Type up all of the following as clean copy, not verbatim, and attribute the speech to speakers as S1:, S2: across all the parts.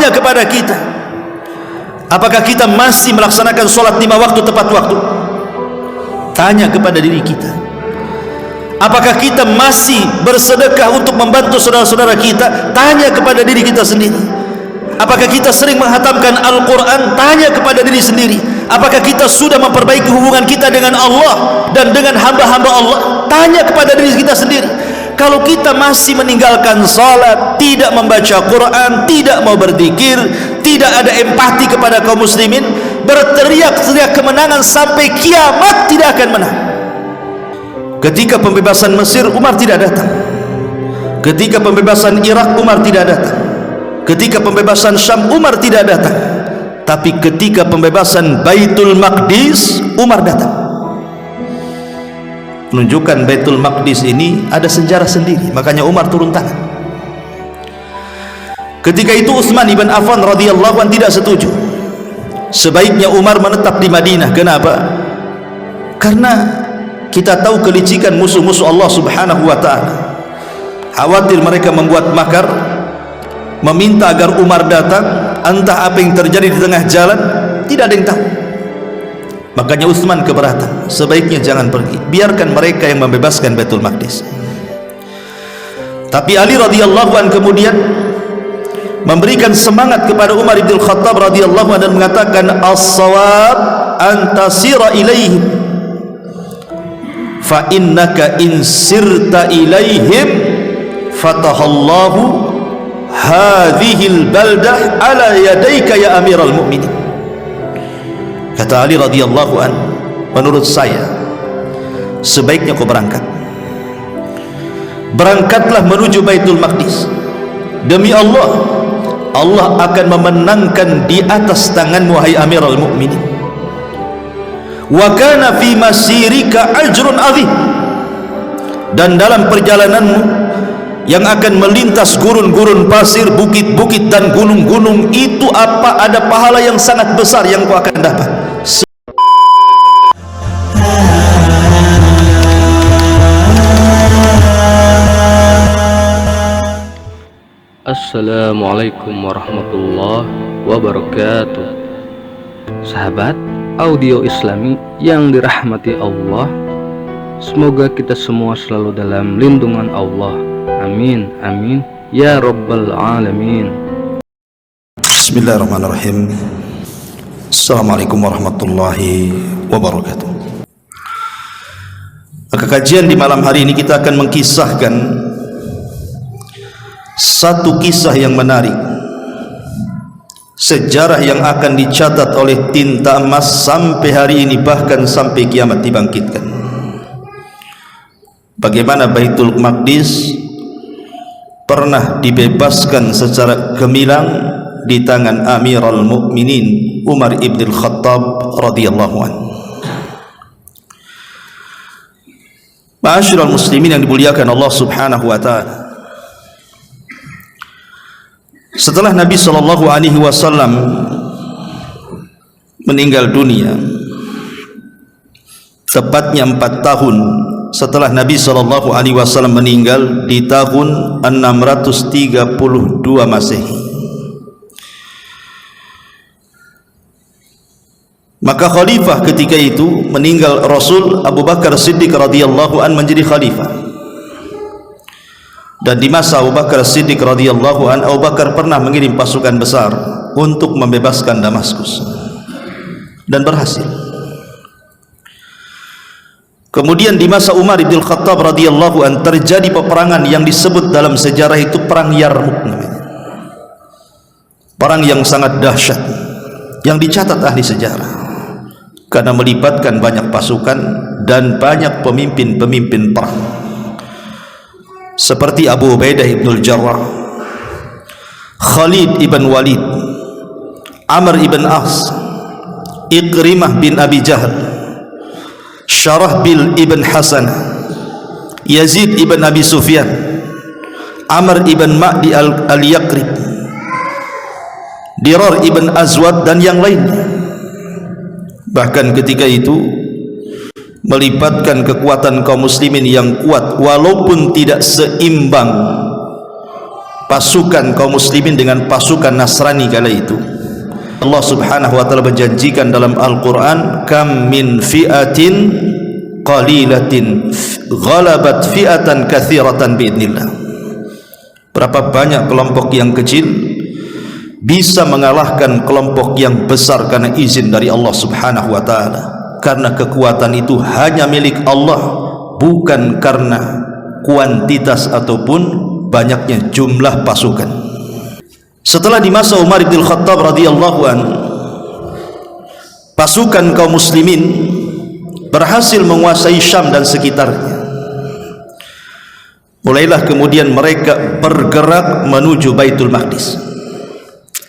S1: tanya kepada kita, apakah kita masih melaksanakan sholat 5 waktu tepat waktu? Tanya kepada diri kita. Apakah kita masih bersedekah untuk membantu saudara-saudara kita? Tanya kepada diri kita sendiri. Apakah kita sering menghatamkan Al-Quran? Tanya kepada diri sendiri. Apakah kita sudah memperbaiki hubungan kita dengan Allah dan dengan hamba-hamba Allah? Tanya kepada diri kita sendiri. Kalau kita masih meninggalkan salat, tidak membaca Quran, tidak mau berzikir, tidak ada empati kepada kaum muslimin, berteriak-teriak kemenangan sampai kiamat tidak akan menang. Ketika pembebasan Mesir, Umar tidak datang. Ketika pembebasan Irak, Umar tidak datang. Ketika pembebasan Syam, Umar tidak datang. Tapi ketika pembebasan Baitul Maqdis, Umar datang. Menunjukkan Baitul Maqdis ini ada sejarah sendiri, makanya Umar turun tangan. Ketika itu Utsman ibn Affan radhiyallahu anhu tidak setuju. Sebaiknya Umar menetap di Madinah. Kenapa? Karena kita tahu kelicikan musuh-musuh Allah subhanahu wa ta'ala. Khawatir mereka membuat makar, meminta agar Umar datang. Entah apa yang terjadi di tengah jalan, tidak ada yang tahu. Makanya Utsman keberatan, sebaiknya jangan pergi, biarkan mereka yang membebaskan Baitul Maqdis. Tapi Ali radhiyallahu anhu kemudian memberikan semangat kepada Umar bin Khattab radhiyallahu anhu dan mengatakan, as-shawab an tasira ilaihim fa innaka in sirta ilaihim fatahallahu hadhil baldah ala yadayka ya amiral mu'minin. Kata Ali radhiyallahu an, menurut saya sebaiknya kau berangkat. Berangkatlah menuju Baitul Maqdis. Demi Allah, Allah akan memenangkan di atas tanganmu wahai amiral mu'minin. Wa kana fi masirika ajrun azim. Dan dalam perjalananmu yang akan melintas gurun-gurun pasir, bukit-bukit dan gunung-gunung itu ada pahala yang sangat besar yang kau akan dapat.
S2: Assalamualaikum warahmatullahi wabarakatuh. Sahabat audio Islami yang dirahmati Allah, semoga kita semua selalu dalam lindungan Allah. Amin, amin, ya rabbal alamin.
S1: Bismillahirrahmanirrahim. Assalamualaikum warahmatullahi wabarakatuh. Maka kajian di malam hari ini kita akan mengkisahkan satu kisah yang menarik, sejarah yang akan dicatat oleh tinta emas sampai hari ini, bahkan sampai kiamat dibangkitkan. Bagaimana Baitul Maqdis pernah dibebaskan secara gemilang di tangan Amirul Mukminin Umar ibn Khattab radhiyallahu anhu. Ma'asyiral muslimin yang dimuliakan Allah subhanahu wa ta'ala, setelah Nabi sallallahu alaihi wasallam meninggal dunia, tepatnya 4 tahun setelah Nabi sallallahu alaihi wasallam meninggal di tahun 632 Masehi, maka khalifah ketika itu meninggal Rasul Abu Bakar Siddiq radhiyallahu an menjadi khalifah. Dan di masa Abu Bakar Siddiq radhiyallahu an, Abu Bakar pernah mengirim pasukan besar untuk membebaskan Damaskus dan berhasil. Kemudian di masa Umar bin Khattab radhiyallahu an terjadi peperangan yang disebut dalam sejarah itu perang Yarmuk namanya. Perang yang sangat dahsyat yang dicatat ahli sejarah karena melibatkan banyak pasukan dan banyak pemimpin-pemimpin perang seperti Abu Ubaidah ibn Jarrah, Khalid ibn Walid, Amr ibn As, Ikrimah bin Abi Jahal, Syarahbil ibn Hasan, Yazid ibn Abi Sufyan, Amr ibn Ma'di al-Yaqrib, Dirar ibn Azwad dan yang lainnya. Bahkan ketika itu melibatkan kekuatan kaum muslimin yang kuat, walaupun tidak seimbang pasukan kaum muslimin dengan pasukan Nasrani kala itu. Allah Subhanahu wa taala berjanjikan dalam Al-Qur'an, kam min fi'atin qalilatin ghalabat fi'atan katsiratan biidznillah. Berapa banyak kelompok yang kecil bisa mengalahkan kelompok yang besar karena izin dari Allah Subhanahu wa taala. Karena kekuatan itu hanya milik Allah, bukan karena kuantitas ataupun banyaknya jumlah pasukan. Setelah di masa Umar bin Khattab radhiyallahu anhu, pasukan kaum muslimin berhasil menguasai Syam dan sekitarnya. Mulailah kemudian mereka bergerak menuju Baitul Maqdis.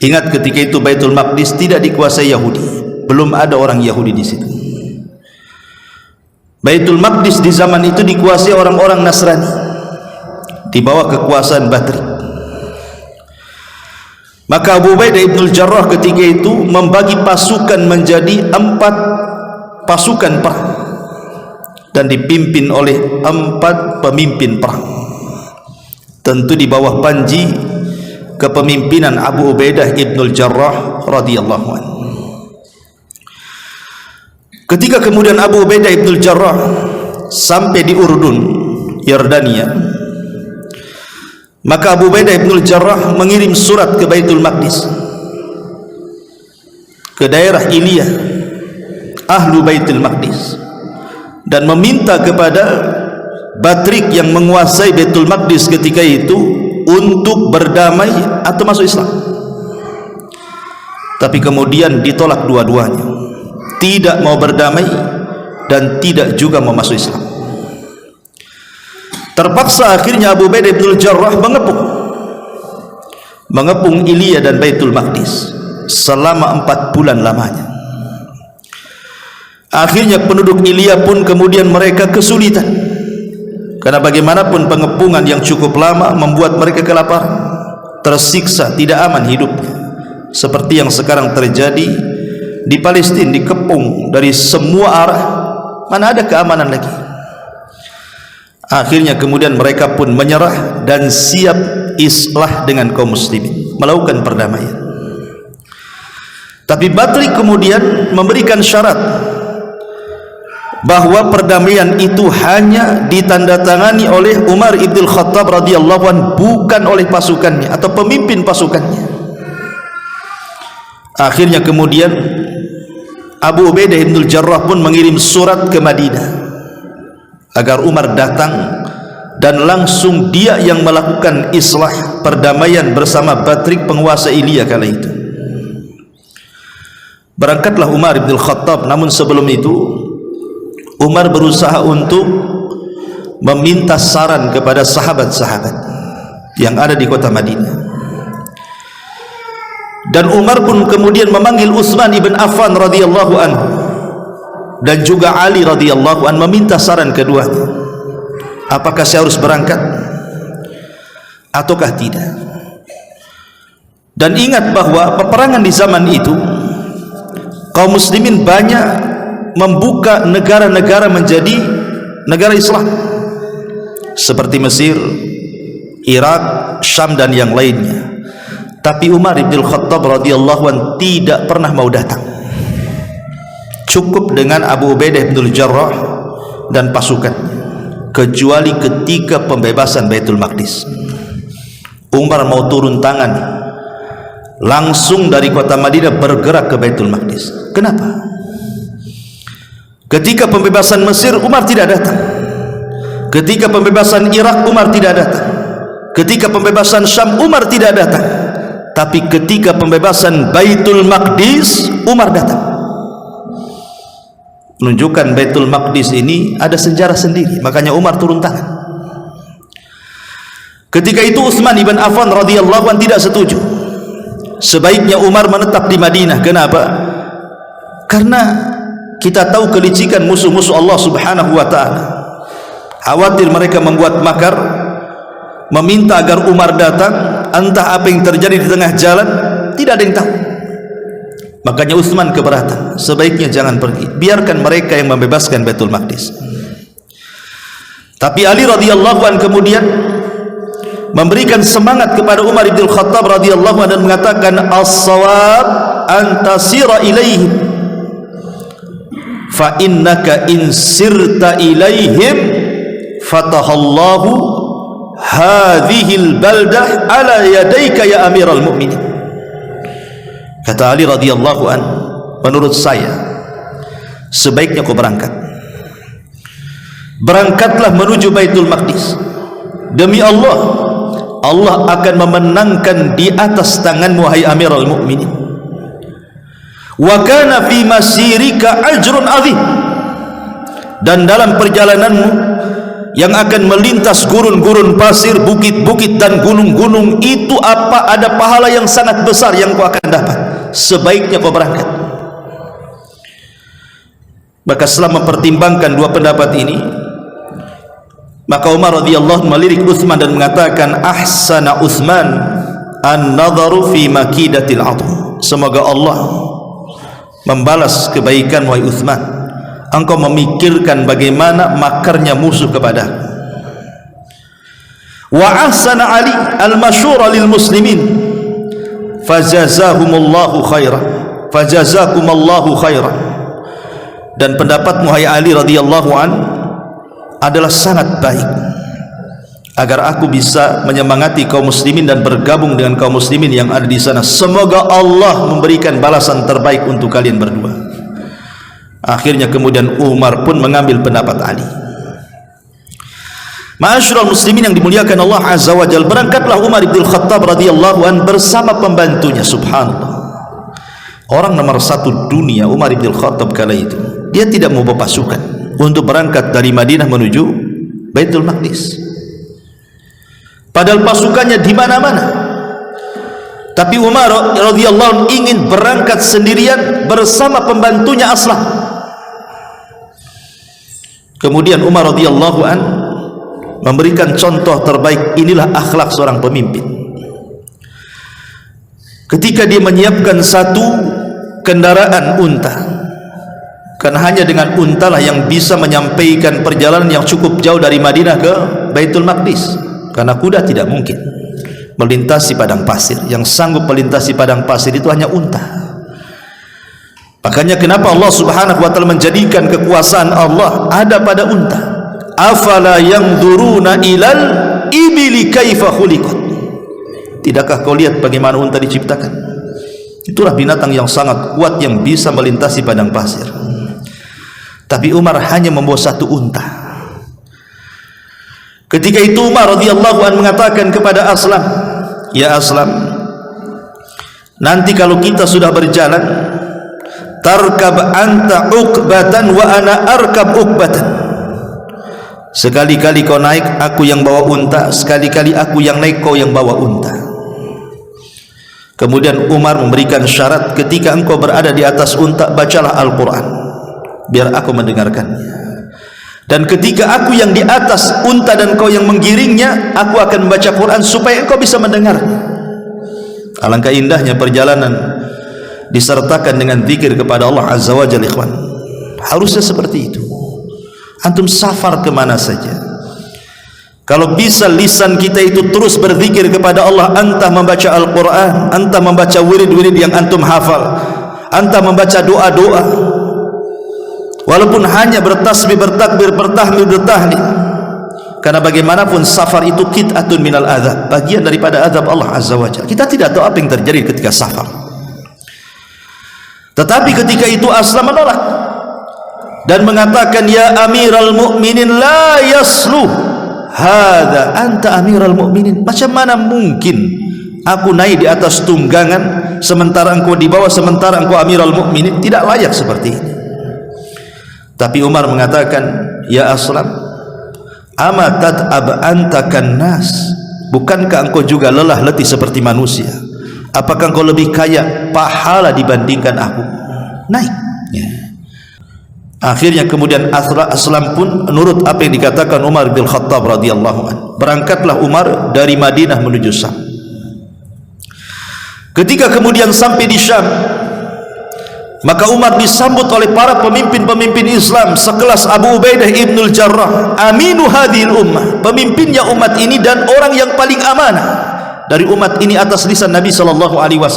S1: Ingat, ketika itu Baitul Maqdis tidak dikuasai Yahudi, belum ada orang Yahudi di situ. Baitul Maqdis di zaman itu dikuasai orang-orang Nasrani di bawah kekuasaan Batri. Maka Abu Ubaidah ibn al-Jarrah ketika itu membagi pasukan menjadi 4 pasukan perang dan dipimpin oleh 4 pemimpin perang, tentu di bawah panji kepemimpinan Abu Ubaidah ibn al-Jarrah radhiyallahu anhu. Ketika kemudian Abu Ubaidah ibn al-Jarrah sampai di Urdun, Yordania, maka Abu Ubaidah ibn al-Jarrah mengirim surat ke Baitul Maqdis, ke daerah Iliyah, ahlu Baitul Maqdis, dan meminta kepada Batrik yang menguasai Baitul Maqdis ketika itu untuk berdamai atau masuk Islam. Tapi kemudian ditolak dua-duanya, tidak mau berdamai dan tidak juga mau masuk Islam. Terpaksa akhirnya Abu Ubaidah bin al-Jarrah mengepung Iliyah dan Baitul Maqdis selama 4 bulan lamanya. Akhirnya penduduk Iliyah pun kemudian mereka kesulitan, karena bagaimanapun pengepungan yang cukup lama membuat mereka kelaparan, tersiksa, tidak aman hidupnya, seperti yang sekarang terjadi di Palestina, dikepung dari semua arah, mana ada keamanan lagi. Akhirnya kemudian mereka pun menyerah dan siap islah dengan kaum muslimin, melakukan perdamaian. Tapi Batrik kemudian memberikan syarat bahwa perdamaian itu hanya ditandatangani oleh Umar ibn Khattab radhiyallahu anhu, bukan oleh pasukannya atau pemimpin pasukannya. Akhirnya kemudian Abu Ubaidah ibn al-Jarrah pun mengirim surat ke Madinah agar Umar datang dan langsung dia yang melakukan islah perdamaian bersama Batrik penguasa Iliyah kala itu. Berangkatlah Umar ibn al-Khattab, namun sebelum itu Umar berusaha untuk meminta saran kepada sahabat-sahabat yang ada di kota Madinah. Dan Umar pun kemudian memanggil Utsman ibn Affan radhiyallahu anhu dan juga Ali radhiyallahu anhu, meminta saran keduanya, apakah saya harus berangkat ataukah tidak. Dan ingat bahwa peperangan di zaman itu kaum muslimin banyak membuka negara-negara menjadi negara Islam seperti Mesir, Irak, Syam dan yang lainnya. Tapi Umar bin Khattab radhiyallahu anhu tidak pernah mau datang. Cukup dengan Abu Ubaidah bin al-Jarrah dan pasukan, kecuali ketika pembebasan Baitul Maqdis. Umar mau turun tangan langsung dari kota Madinah bergerak ke Baitul Maqdis. Kenapa? Ketika pembebasan Mesir, Umar tidak datang. Ketika pembebasan Irak, Umar tidak datang. Ketika pembebasan Syam, Umar tidak datang. Tapi ketika pembebasan Baitul Maqdis, Umar datang. Menunjukkan Baitul Maqdis ini ada sejarah sendiri, makanya Umar turun tangan. Ketika itu Utsman ibn Affan radhiyallahu anhu tidak setuju. Sebaiknya Umar menetap di Madinah. Kenapa? Karena kita tahu kelicikan musuh-musuh Allah Subhanahu wa taala. Khawatir mereka membuat makar, meminta agar Umar datang. Entah apa yang terjadi di tengah jalan, tidak ada yang tahu. Makanya Utsman keberatan, sebaiknya jangan pergi, biarkan mereka yang membebaskan Baitul Maqdis. Tapi Ali radhiyallahu anhu kemudian memberikan semangat kepada Umar bin Khattab radhiyallahu anhu dan mengatakan, as-shawab antasira ilaihim fa innaka in sirta ilaihim fatahallahu hadhil baldah ala yadayka ya amiral mu'minin. Kata Ali radhiyallahu anhu, menurut saya sebaiknya kau berangkatlah menuju Baitul Maqdis. Demi Allah, Allah akan memenangkan di atas tanganmu wahai amiral mu'minin. Wa kana fi masirika ajrun azim, dan dalam perjalananmu yang akan melintas gurun-gurun pasir, bukit-bukit dan gunung-gunung itu ada pahala yang sangat besar yang kau akan dapat. Sebaiknya kau berangkat. Maka setelah mempertimbangkan dua pendapat ini, maka Umar radhiyallahu melirik Utsman dan mengatakan, ahsana Utsman an-nadharu fi makidatil adh. Semoga Allah membalas kebaikan wahai Utsman, engkau memikirkan bagaimana makarnya musuh kepada. Wa ahsana Ali al-masyura lil muslimin fajazakumullahu khairan. Dan pendapatmu hai Ali radhiyallahu an adalah sangat baik, agar aku bisa menyemangati kaum muslimin dan bergabung dengan kaum muslimin yang ada di sana. Semoga Allah memberikan balasan terbaik untuk kalian berdua. Akhirnya kemudian Umar pun mengambil pendapat Ali. Ma'asyiral muslimin yang dimuliakan Allah azza wa jalla, berangkatlah Umar bin Khattab radhiyallahu an bersama pembantunya. Subhanallah, orang nomor satu dunia Umar bin Khattab kala itu, dia tidak mau berpasukan untuk berangkat dari Madinah menuju Baitul Maqdis, padahal pasukannya di mana-mana. Tapi Umar radhiyallahu anhu ingin berangkat sendirian bersama pembantunya Aslam. Kemudian Umar radhiyallahu anhu memberikan contoh terbaik. Inilah akhlak seorang pemimpin. Ketika dia menyiapkan satu kendaraan unta, karena hanya dengan untalah yang bisa menyampaikan perjalanan yang cukup jauh dari Madinah ke Baitul Maqdis, karena kuda tidak mungkin melintasi padang pasir. Yang sanggup melintasi padang pasir itu hanya unta. Makanya kenapa Allah subhanahu wa ta'ala menjadikan kekuasaan Allah ada pada unta. Afala yanzuruna ilal ibili kaifa khuliqat. Tidakkah kau lihat bagaimana unta diciptakan? Itulah binatang yang sangat kuat yang bisa melintasi padang pasir. Tapi Umar hanya membawa satu unta. Ketika itu Umar radhiyallahu anhu mengatakan kepada Aslam, ya Aslam, nanti kalau kita sudah berjalan, tarkab anta uqbatan wa ana arkab uqbatan. Sekali-kali kau naik, aku yang bawa unta. Sekali-kali aku yang naik, kau yang bawa unta. Kemudian Umar memberikan syarat, ketika engkau berada di atas unta, bacalah Al-Quran biar aku mendengarkannya. Dan ketika aku yang di atas unta dan kau yang menggiringnya, aku akan membaca Quran supaya engkau bisa mendengarnya. Alangkah indahnya perjalanan disertakan dengan zikir kepada Allah azza wa jalla. Ikhwan, harusnya seperti itu. Antum safar kemana saja, kalau bisa lisan kita itu terus berzikir kepada Allah, antah membaca Al-Quran, antah membaca wirid-wirid yang antum hafal, antah membaca doa-doa, walaupun hanya bertasbih, bertakbir, bertahmid, bertahlil. Karena bagaimanapun safar itu qit'atun minal azab, bagian daripada azab Allah azza wa jalla. Kita tidak tahu apa yang terjadi ketika safar. Tetapi ketika itu Aslam menolak dan mengatakan, ya amiral mu'minin la yasluh hadza anta amiral mu'minin. Macam mana mungkin aku naik di atas tunggangan sementara engkau di bawah, sementara engkau amiral mu'minin? Tidak layak seperti ini. Tapi Umar mengatakan, ya Aslam, ama tad'ab anta kannas, bukankah engkau juga lelah letih seperti manusia? Apakah engkau lebih kaya pahala dibandingkan aku? Naik ya. Akhirnya kemudian Aslam pun menurut apa yang dikatakan Umar bin Khattab radhiyallahu anhu. Berangkatlah Umar dari Madinah menuju Syam. Ketika kemudian sampai di Syam, Maka Umar disambut oleh para pemimpin-pemimpin Islam sekelas Abu Ubaidah ibnul Jarrah, aminu hadhil ummah, pemimpinnya umat ini dan orang yang paling amanah dari umat ini atas lisan Nabi SAW.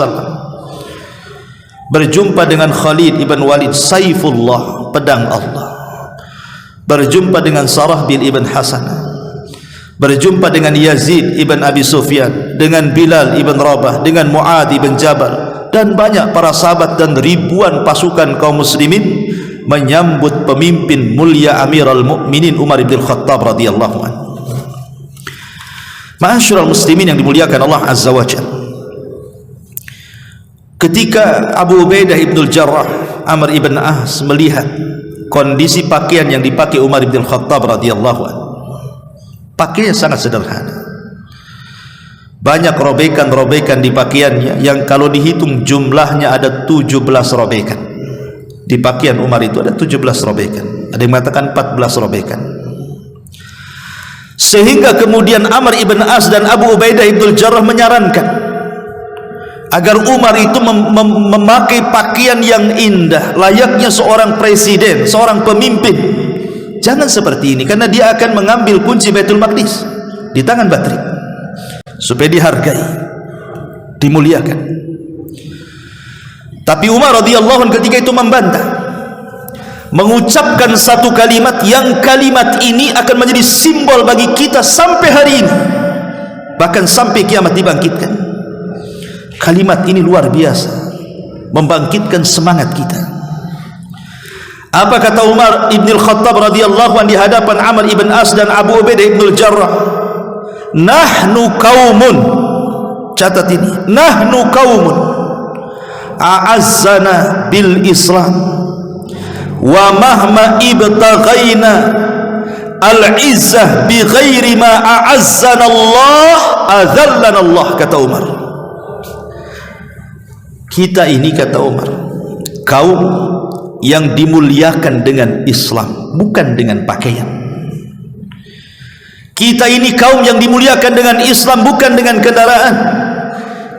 S1: Berjumpa dengan Khalid ibn Walid, Saifullah, pedang Allah. Berjumpa dengan Sarahbil ibn Hasan, berjumpa dengan Yazid ibn Abi Sufyan, dengan Bilal ibn Rabah, dengan Mu'adh ibn Jabal, dan banyak para sahabat dan ribuan pasukan kaum muslimin menyambut pemimpin mulia Amirul Mukminin Umar bin Khattab radhiyallahu anhu. Ma'asyiral muslimin yang dimuliakan Allah Azza wa Jalla, ketika Abu Ubaidah ibnul Jarrah, Amr ibn As melihat kondisi pakaian yang dipakai Umar bin Khattab radhiyallahu anhu, pakaiannya sangat sederhana, banyak robekan-robekan di pakaiannya yang kalau dihitung jumlahnya ada 17 robekan. Di pakaian Umar itu ada 17 robekan, ada yang mengatakan 14 robekan. Sehingga kemudian Amr ibn As dan Abu Ubaidah ibnul Jarrah menyarankan agar Umar itu memakai pakaian yang indah layaknya seorang presiden, seorang pemimpin. Jangan seperti ini, karena dia akan mengambil kunci Baitul Maqdis di tangan Batri, supaya dihargai, dimuliakan. Tapi Umar radhiyallahu anhu ketika itu membantah, mengucapkan satu kalimat yang kalimat ini akan menjadi simbol bagi kita sampai hari ini, bahkan sampai kiamat dibangkitkan. Kalimat ini luar biasa, membangkitkan semangat kita. Apa kata Umar ibn Khattab radhiyallahu anhu di hadapan Amr ibn As dan Abu Ubaidah ibnul Jarrah? Nahnu qaumun, catat ini, nahnu qaumun a'azzana bil Islam wa mahma ibtaghaina al-izzah bi ghairi ma a'azzana Allah adzallana Allah, kata Umar. Kita ini, kata Umar, kaum yang dimuliakan dengan Islam, bukan dengan pakaian. Kita ini kaum yang dimuliakan dengan Islam, bukan dengan kendaraan.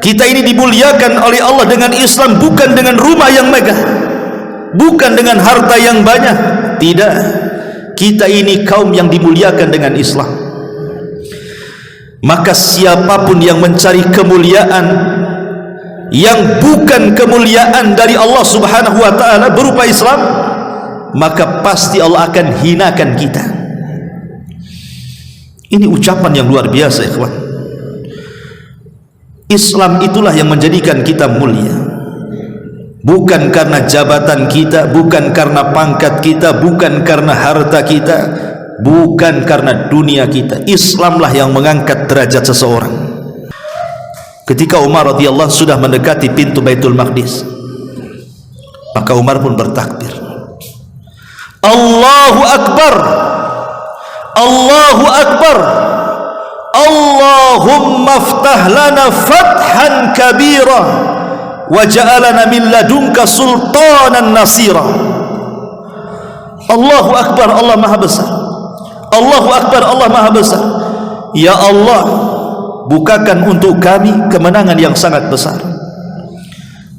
S1: Kita ini dimuliakan oleh Allah dengan Islam, bukan dengan rumah yang megah, bukan dengan harta yang banyak. Tidak, kita ini kaum yang dimuliakan dengan Islam. Maka siapapun yang mencari kemuliaan yang bukan kemuliaan dari Allah Subhanahu wa ta'ala berupa Islam, maka pasti Allah akan hinakan kita. Ini ucapan yang luar biasa, ikhwan. Islam itulah yang menjadikan kita mulia, bukan karena jabatan kita, bukan karena pangkat kita, bukan karena harta kita, bukan karena dunia kita. Islamlah yang mengangkat derajat seseorang. Ketika Umar radhiyallahu sudah mendekati pintu Baitul Maqdis, maka Umar pun bertakbir, Allahu Akbar, Allahu Akbar, Allahumma aftah lana fathan kabira wa ja'alana min ladunka sultanan nasira. Allahu Akbar, Allah Maha Besar. Allahu Akbar, Allah Maha Besar. Ya Allah, bukakan untuk kami kemenangan yang sangat besar,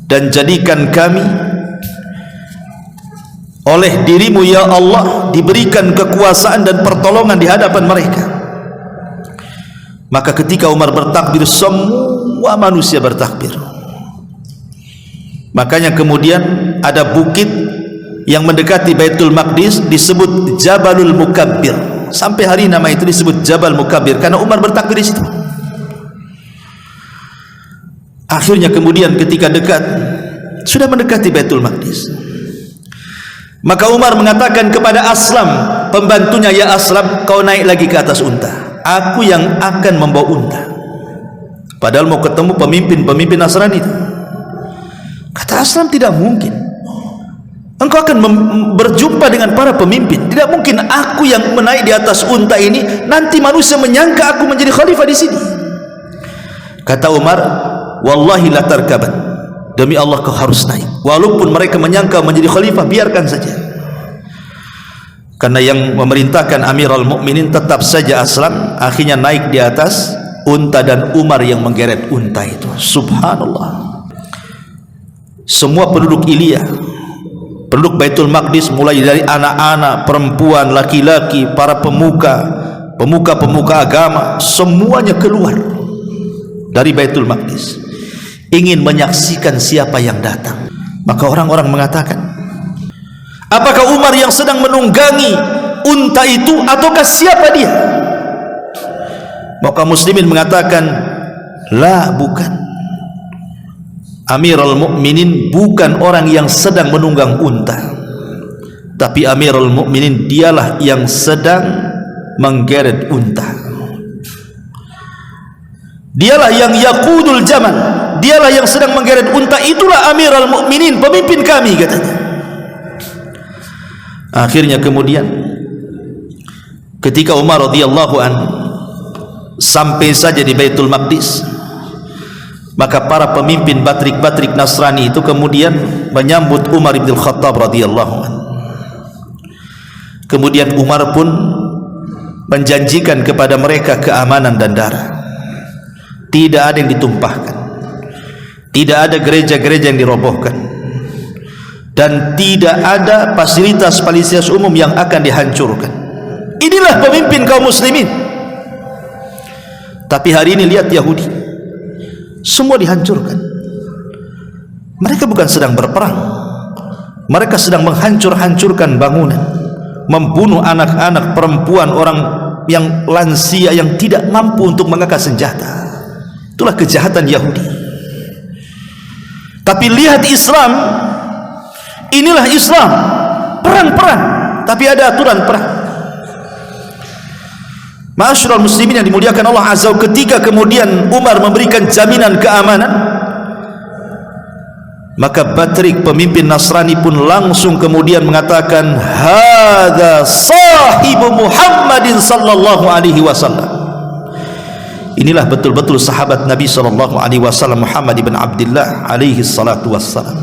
S1: dan jadikan kami oleh dirimu ya Allah diberikan kekuasaan dan pertolongan di hadapan mereka. Maka ketika Umar bertakbir, semua manusia bertakbir. Makanya kemudian ada bukit yang mendekati Baitul Maqdis disebut Jabalul Mukabbir. Sampai hari nama itu disebut Jabal Mukabbir karena Umar bertakbir di situ. Akhirnya kemudian ketika dekat, sudah mendekati Baitul Maqdis, maka Umar mengatakan kepada Aslam, pembantunya, ya Aslam, kau naik lagi ke atas unta, aku yang akan membawa unta. Padahal mau ketemu pemimpin Nasrani itu. Kata Aslam, tidak mungkin, engkau akan berjumpa dengan para pemimpin, tidak mungkin aku yang menaik di atas unta ini, nanti manusia menyangka aku menjadi khalifah di sini. Kata Umar, wallahi la tarkaban, demi Allah kau harus naik, walaupun mereka menyangka menjadi khalifah, biarkan saja. Karena yang memerintahkan Amirul Mukminin tetap saja Aslam. Akhirnya naik di atas unta dan Umar yang menggeret unta itu. Subhanallah. Semua penduduk Ilya penduduk Baitul Maqdis, mulai dari anak-anak, perempuan, laki-laki, para pemuka agama, semuanya keluar dari Baitul Maqdis ingin menyaksikan siapa yang datang. Maka orang-orang mengatakan, apakah Umar yang sedang menunggangi unta itu ataukah siapa dia? Maka muslimin mengatakan, la, bukan. Amirul Mukminin bukan orang yang sedang menunggang unta, tapi Amirul Mukminin dialah yang sedang menggeret unta. Dialah yang yaqudul jamal, dialah yang sedang menggeret unta. Itulah Amirul Mukminin, pemimpin kami, katanya. Akhirnya kemudian ketika Umar radhiyallahu an sampai saja di Baitul Maqdis, maka para pemimpin batrik-batrik Nasrani itu kemudian menyambut Umar bin Khattab radhiyallahu an. Kemudian Umar pun menjanjikan kepada mereka keamanan dan darah. Tidak ada yang ditumpahkan, tidak ada gereja-gereja yang dirobohkan, dan tidak ada fasilitas umum yang akan dihancurkan. Inilah pemimpin kaum muslimin. Tapi hari ini lihat Yahudi, semua dihancurkan. Mereka bukan sedang berperang, mereka sedang menghancur-hancurkan bangunan, membunuh anak-anak, perempuan, orang yang lansia yang tidak mampu untuk mengangkat senjata. Itulah kejahatan Yahudi. Tapi lihat Islam, inilah Islam, perang-perang, tapi ada aturan perang. Ma'asyiral muslimin yang dimuliakan Allah Azza wa Jalla, ketika kemudian Umar memberikan jaminan keamanan, maka Batrik, pemimpin Nasrani, pun langsung kemudian mengatakan, hadza sahibu Muhammadin sallallahu alaihi wasallam. Inilah betul-betul sahabat Nabi sallallahu alaihi wasallam, Muhammad ibn Abdullah alaihi salatu wassalam.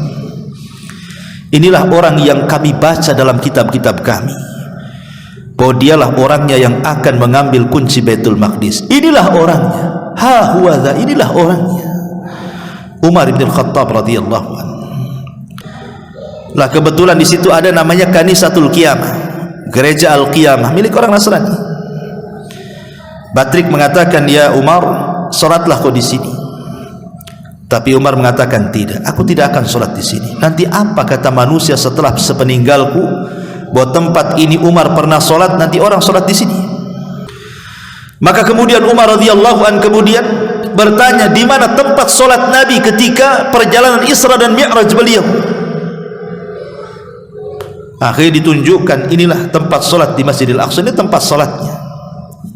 S1: Inilah orang yang kami baca dalam kitab-kitab kami, bahwa dialah orangnya yang akan mengambil kunci Baitul Maqdis. Inilah orangnya, ha huwa dha, inilah orangnya, Umar bin Khattab radhiyallahu anhu. Lah kebetulan di situ ada namanya Kanisatul Qiyamah, gereja Al-Qiyamah, milik orang Nasrani. Batrik mengatakan, ya Umar, salatlah kau di sini. Tapi Umar mengatakan, tidak, aku tidak akan salat di sini. Nanti apa kata manusia setelah sepeninggalku, bahwa tempat ini Umar pernah salat, nanti orang salat di sini. Maka kemudian Umar radhiyallahu an kemudian bertanya, di mana tempat salat Nabi ketika perjalanan Isra dan Mi'raj beliau? Akhirnya ditunjukkan, inilah tempat salat di Masjidil Aqsa. Ini tempat salatnya,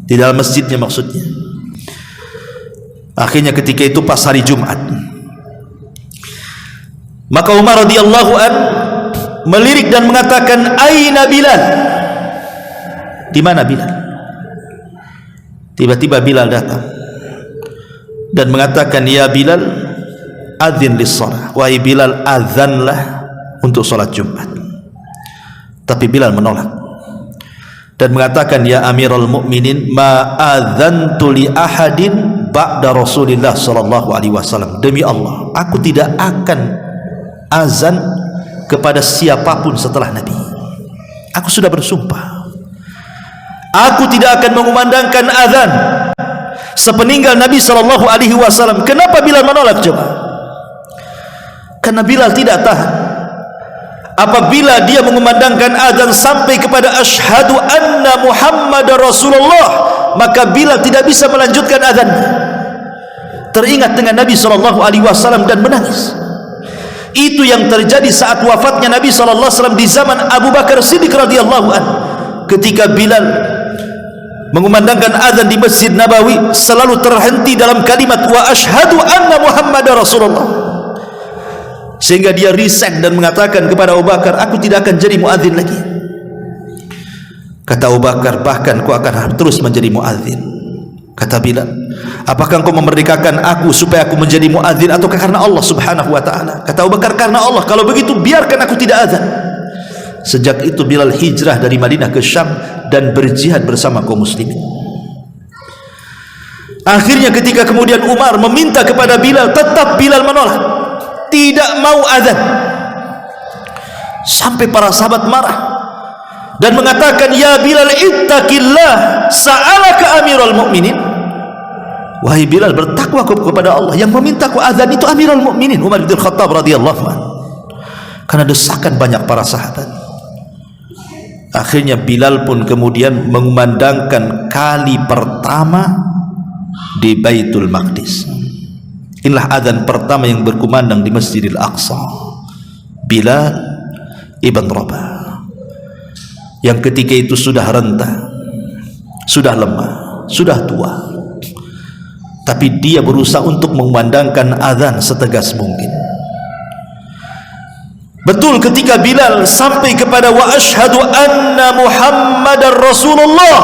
S1: di dalam masjidnya maksudnya. Akhirnya ketika itu pas hari Jumat, maka Umar radhiyallahu an melirik dan mengatakan, aina Bilal? Di mana Bilal? Tiba-tiba Bilal datang dan mengatakan, ya Bilal, adzin lis-shalah, wahai Bilal, azanlah untuk salat Jumat. Tapi Bilal menolak dan mengatakan, ya Amirul Mukminin, ma adzantu li ahadin ba'da Rasulillah sallallahu alaihi wasallam. Demi Allah, aku tidak akan azan kepada siapapun setelah Nabi. Aku sudah bersumpah, aku tidak akan mengumandangkan azan sepeninggal Nabi sallallahu alaihi wasallam. Kenapa Bilal menolak coba? Karena Bilal tidak tahan apabila dia mengumandangkan azan sampai kepada asyhadu anna Muhammadar Rasulullah, maka Bilal tidak bisa melanjutkan azannya. Teringat dengan Nabi sallallahu alaihi wasallam dan menangis. Itu yang terjadi saat wafatnya Nabi sallallahu alaihi wasallam di zaman Abu Bakar Siddiq radhiyallahu anhu. Ketika Bilal mengumandangkan azan di Masjid Nabawi, selalu terhenti dalam kalimat wa asyhadu anna Muhammadar Rasulullah, sehingga dia resign dan mengatakan kepada Abu Bakar, aku tidak akan jadi muadzin lagi. Kata Abu Bakar, bahkan kau akan terus menjadi muadzin. Kata Bilal, apakah engkau memerdekakan aku supaya aku menjadi muadzin ataukah karena Allah subhanahu wa ta'ala? Kata Abu Bakar, karena Allah. Kalau begitu biarkan aku tidak azan. Sejak itu Bilal hijrah dari Madinah ke Syam dan berjihad bersama kaum muslimin. Akhirnya ketika kemudian Umar meminta kepada Bilal, tetap Bilal menolak, tidak mau azan. sampai para sahabat marah dan mengatakan, ya Bilal ittaqillah, sa'alaka amirul mu'minin. Wahai Bilal, bertakwa kepada Allah, yang meminta ku azan itu amirul mu'minin Umar bin Khattab radhiyallahu anhu. Karena desakan banyak para sahabat. Akhirnya Bilal pun kemudian mengumandangkan kali pertama di Baitul Maqdis. Inilah azan pertama yang berkumandang di Masjidil Aqsa, Bilal ibn Rabah, yang ketika itu sudah renta, sudah lemah, sudah tua, tapi dia berusaha untuk mengumandangkan azan setegas mungkin. Betul ketika Bilal sampai kepada wa asyhadu anna Muhammadar Rasulullah,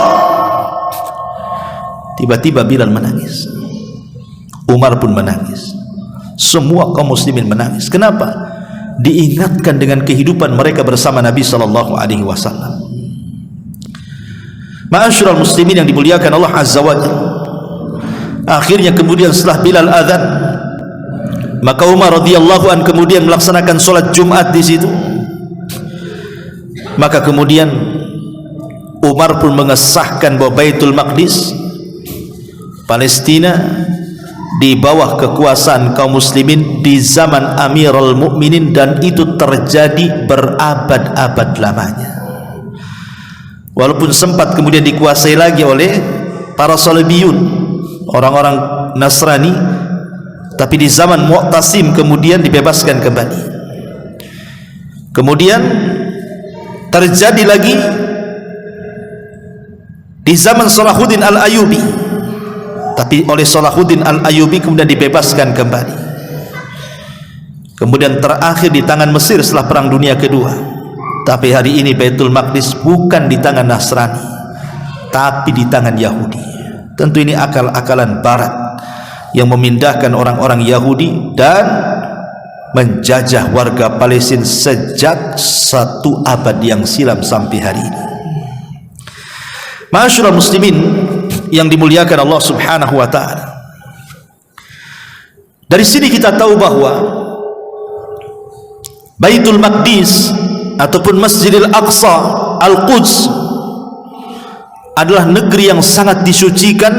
S1: tiba-tiba Bilal menangis, Umar pun menangis, semua kaum muslimin menangis. Kenapa? Diingatkan dengan kehidupan mereka bersama Nabi sallallahu alaihi wasallam. Ma'asyiral muslimin yang dimuliakan Allah azza wa jalla, akhirnya kemudian setelah Bilal azan, maka Umar radhiyallahu an kemudian melaksanakan sholat Jumat di situ. Maka kemudian Umar pun mengesahkan bahwa Baitul Maqdis, Palestina, di bawah kekuasaan kaum muslimin di zaman Amirul Mukminin, dan itu terjadi berabad-abad lamanya. Walaupun sempat kemudian dikuasai lagi oleh para Salibiyun, orang-orang Nasrani, tapi di zaman Mu'tasim kemudian dibebaskan kembali. Kemudian terjadi lagi di zaman Salahuddin Al-Ayyubi, tapi oleh Salahuddin Al-Ayyubi kemudian dibebaskan kembali. Kemudian terakhir di tangan Mesir setelah Perang Dunia Kedua. Tapi hari ini Baitul Maqdis bukan di tangan Nasrani, tapi di tangan Yahudi. Tentu ini akal-akalan Barat yang memindahkan orang-orang Yahudi dan menjajah warga Palestina sejak 1 abad yang silam sampai hari ini. Ma'asyiral muslimin yang dimuliakan Allah Subhanahu wa taala, dari sini kita tahu bahwa Baitul Maqdis ataupun Masjidil Aqsa Al-Quds adalah negeri yang sangat disucikan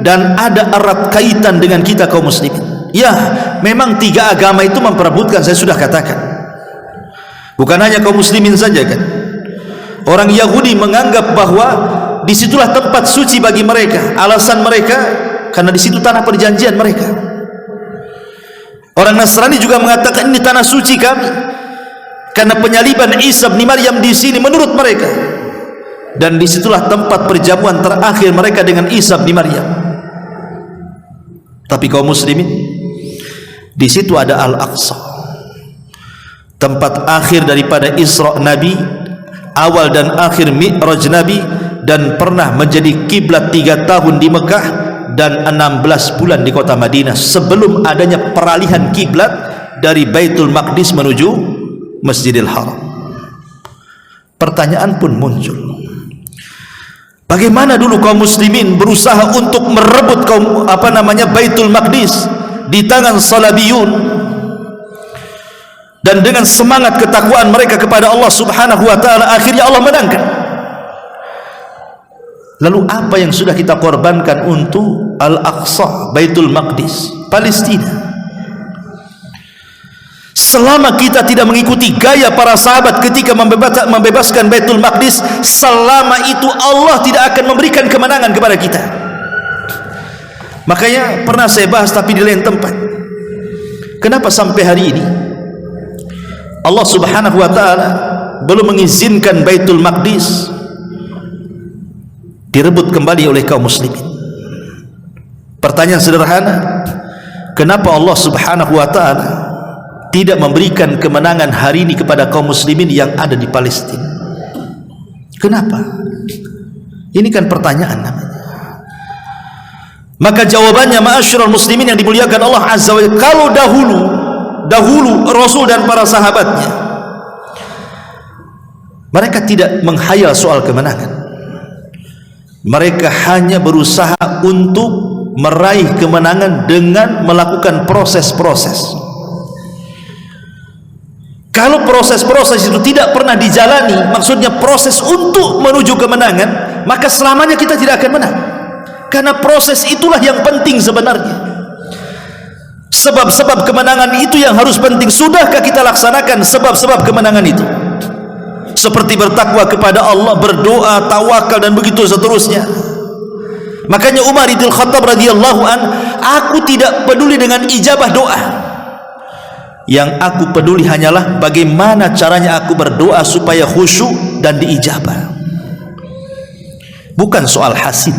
S1: dan ada erat kaitan dengan kita kaum muslimin. Ya, memang 3 agama itu memperebutkan, saya sudah katakan. Bukan hanya kaum muslimin saja kan. Orang Yahudi menganggap bahwa disitulah tempat suci bagi mereka. Alasan mereka karena disitu tanah perjanjian mereka. Orang Nasrani juga mengatakan ini tanah suci kami, karena penyaliban Isa bin Maryam di sini menurut mereka, dan disitulah tempat perjamuan terakhir mereka dengan Isa bin Maryam. Tapi kaum muslimin, di situ ada Al-Aqsa, tempat akhir daripada Isra Nabi, awal dan akhir Mi'raj Nabi, dan pernah menjadi kiblat 3 tahun di Mekah dan 16 bulan di kota Madinah sebelum adanya peralihan kiblat dari Baitul Maqdis menuju Masjidil Haram. Pertanyaan pun muncul, bagaimana dulu kaum muslimin berusaha untuk merebut Baitul Maqdis di tangan Salabiyun, dan dengan semangat ketakwaan mereka kepada Allah Subhanahu wa taala akhirnya Allah menangkan. Lalu apa yang sudah kita korbankan untuk Al-Aqsa, Baitul Maqdis, Palestina? Selama kita tidak mengikuti gaya para sahabat ketika membebaskan Baitul Maqdis, selama itu Allah tidak akan memberikan kemenangan kepada kita. Makanya pernah saya bahas tapi di lain tempat, kenapa sampai hari ini Allah Subhanahu wa taala belum mengizinkan Baitul Maqdis direbut kembali oleh kaum muslimin? Pertanyaan sederhana, kenapa Allah Subhanahu wa taala tidak memberikan kemenangan hari ini kepada kaum muslimin yang ada di Palestina? Kenapa? Ini kan pertanyaan namanya. Maka jawabannya, ma'asyiral muslimin yang dimuliakan Allah azza wa jalla, kalau dahulu Rasul dan para sahabatnya mereka tidak menghayal soal kemenangan. Mereka hanya berusaha untuk meraih kemenangan dengan melakukan proses-proses. Kalau proses-proses itu tidak pernah dijalani, maksudnya proses untuk menuju kemenangan, maka selamanya kita tidak akan menang. Karena proses itulah yang penting sebenarnya. Sebab-sebab kemenangan itu yang harus penting. Sudahkah kita laksanakan sebab-sebab kemenangan itu? Seperti bertakwa kepada Allah, berdoa, tawakal, dan begitu seterusnya. Makanya Umar bin Khattab radhiyallahu an, aku tidak peduli dengan ijabah doa. Yang aku peduli hanyalah bagaimana caranya aku berdoa supaya khusyuk dan diijabah. Bukan soal hasil,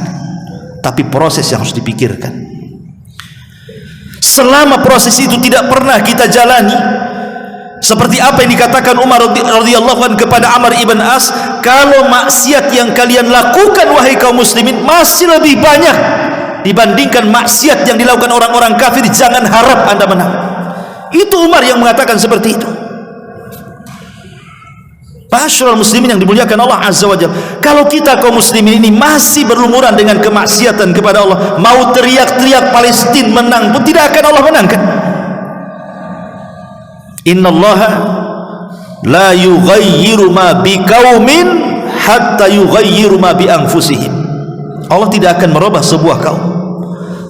S1: tapi proses yang harus dipikirkan. Selama proses itu tidak pernah kita jalani, seperti apa yang dikatakan Umar radhiyallahu anhu kepada Amr ibn As, kalau maksiat yang kalian lakukan wahai kaum muslimin masih lebih banyak dibandingkan maksiat yang dilakukan orang-orang kafir, jangan harap Anda menang. Itu Umar yang mengatakan seperti itu. Ma'asyiral muslimin yang dimuliakan Allah Azza wa Jalla, kalau kita kaum muslimin ini masih berlumuran dengan kemaksiatan kepada Allah, mau teriak-teriak Palestina menang pun tidak akan Allah menangkan. Innallaha la yughayyiru ma biqaumin hatta yughayyiru ma bi anfusihim. Allah tidak akan merubah sebuah kaum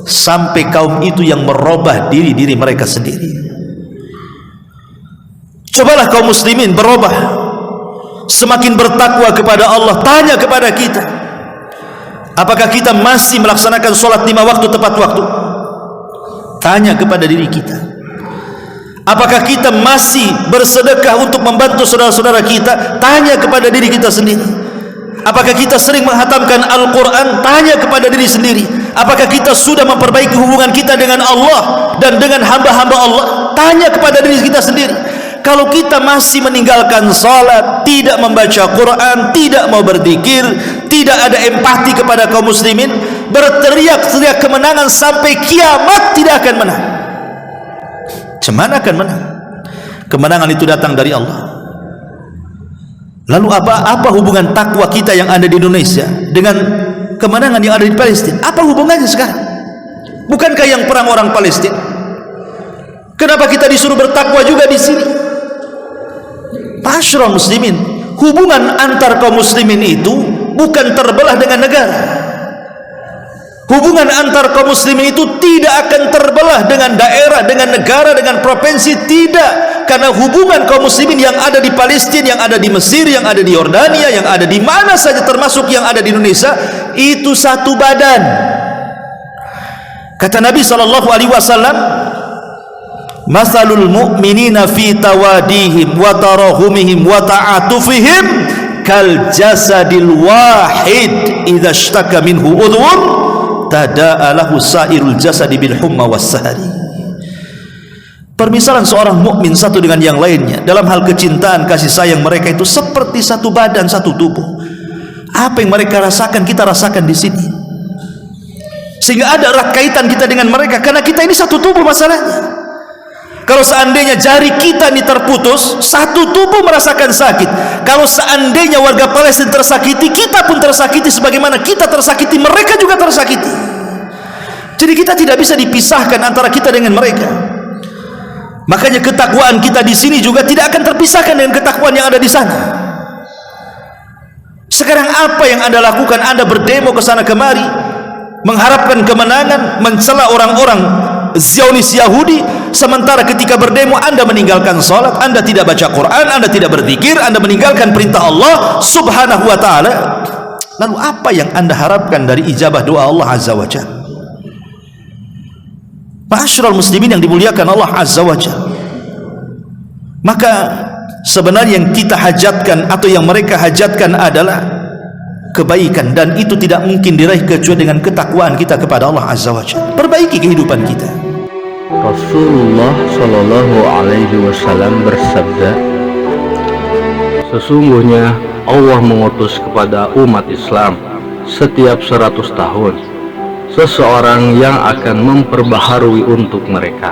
S1: sampai kaum itu yang merubah diri-diri mereka sendiri. Cobalah kaum muslimin berubah, semakin bertakwa kepada Allah. Tanya kepada kita, apakah kita masih melaksanakan sholat 5 waktu tepat waktu? Tanya kepada diri kita, apakah kita masih bersedekah untuk membantu saudara-saudara kita? Tanya kepada diri kita sendiri. Apakah kita sering menghatamkan Al-Quran? Tanya kepada diri sendiri. Apakah kita sudah memperbaiki hubungan kita dengan Allah dan dengan hamba-hamba Allah? Tanya kepada diri kita sendiri. Kalau kita masih meninggalkan salat, tidak membaca Quran, tidak mau berzikir, tidak ada empati kepada kaum muslimin, berteriak-teriak kemenangan sampai kiamat, tidak akan menang. Cemana akan menang? Kemenangan itu datang dari Allah. Lalu apa hubungan takwa kita yang ada di Indonesia dengan kemenangan yang ada di Palestina? Apa hubungannya sekarang? Bukankah yang perang orang Palestina? Kenapa kita disuruh bertakwa juga di sini? Ma'asyiral muslimin, hubungan antar kaum muslimin itu bukan terbelah dengan negara. Hubungan antar kaum muslimin itu tidak akan terbelah dengan daerah, dengan negara, dengan provinsi, tidak. Karena hubungan kaum muslimin yang ada di Palestina, yang ada di Mesir, yang ada di Yordania, yang ada di mana saja, termasuk yang ada di Indonesia, itu satu badan. Kata Nabi SAW, masalul mu'minina fi tawadihim wa tarahumihim wa ta'atufihim kal jasadil wahid idza ishtaka minhu udhun tada'a lahu sairul jasadi bil humma was sahari. Permisalan seorang mukmin satu dengan yang lainnya dalam hal kecintaan, kasih sayang mereka itu seperti satu badan, satu tubuh. Apa yang mereka rasakan, kita rasakan di sini. Sehingga ada erat kaitan kita dengan mereka, karena kita ini satu tubuh masalahnya. Kalau seandainya jari kita ini terputus, satu tubuh merasakan sakit. Kalau seandainya warga Palestina tersakiti, kita pun tersakiti. Sebagaimana kita tersakiti, mereka juga tersakiti. Jadi kita tidak bisa dipisahkan antara kita dengan mereka. Makanya ketakwaan kita di sini juga tidak akan terpisahkan dengan ketakwaan yang ada di sana. Sekarang apa yang Anda lakukan? Anda berdemo ke sana kemari, mengharapkan kemenangan, mencela orang-orang Zionis Yahudi, sementara ketika berdemo Anda meninggalkan salat, Anda tidak baca Quran, Anda tidak berzikir, Anda meninggalkan perintah Allah Subhanahu wa ta'ala. Lalu apa yang Anda harapkan dari ijabah doa Allah Azza wa Jalla? Ma'asyiral muslimin yang dimuliakan Allah Azza wa Jalla, maka sebenarnya yang kita hajatkan atau yang mereka hajatkan adalah kebaikan, dan itu tidak mungkin diraih kecuali dengan ketakwaan kita kepada Allah Azza wa Jalla. Perbaiki kehidupan kita.
S2: Rasulullah Shallallahu Alaihi Wasallam bersabda, sesungguhnya Allah mengutus kepada umat Islam setiap 100 tahun seseorang yang akan memperbaharui untuk mereka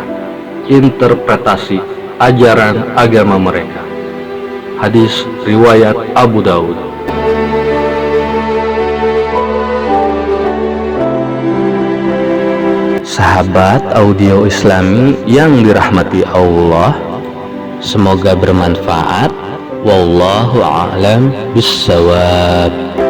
S2: interpretasi ajaran agama mereka. Hadis riwayat Abu Daud. Sahabat audio Islami yang dirahmati Allah, Semoga bermanfaat. Wallahu a'lam bissawab.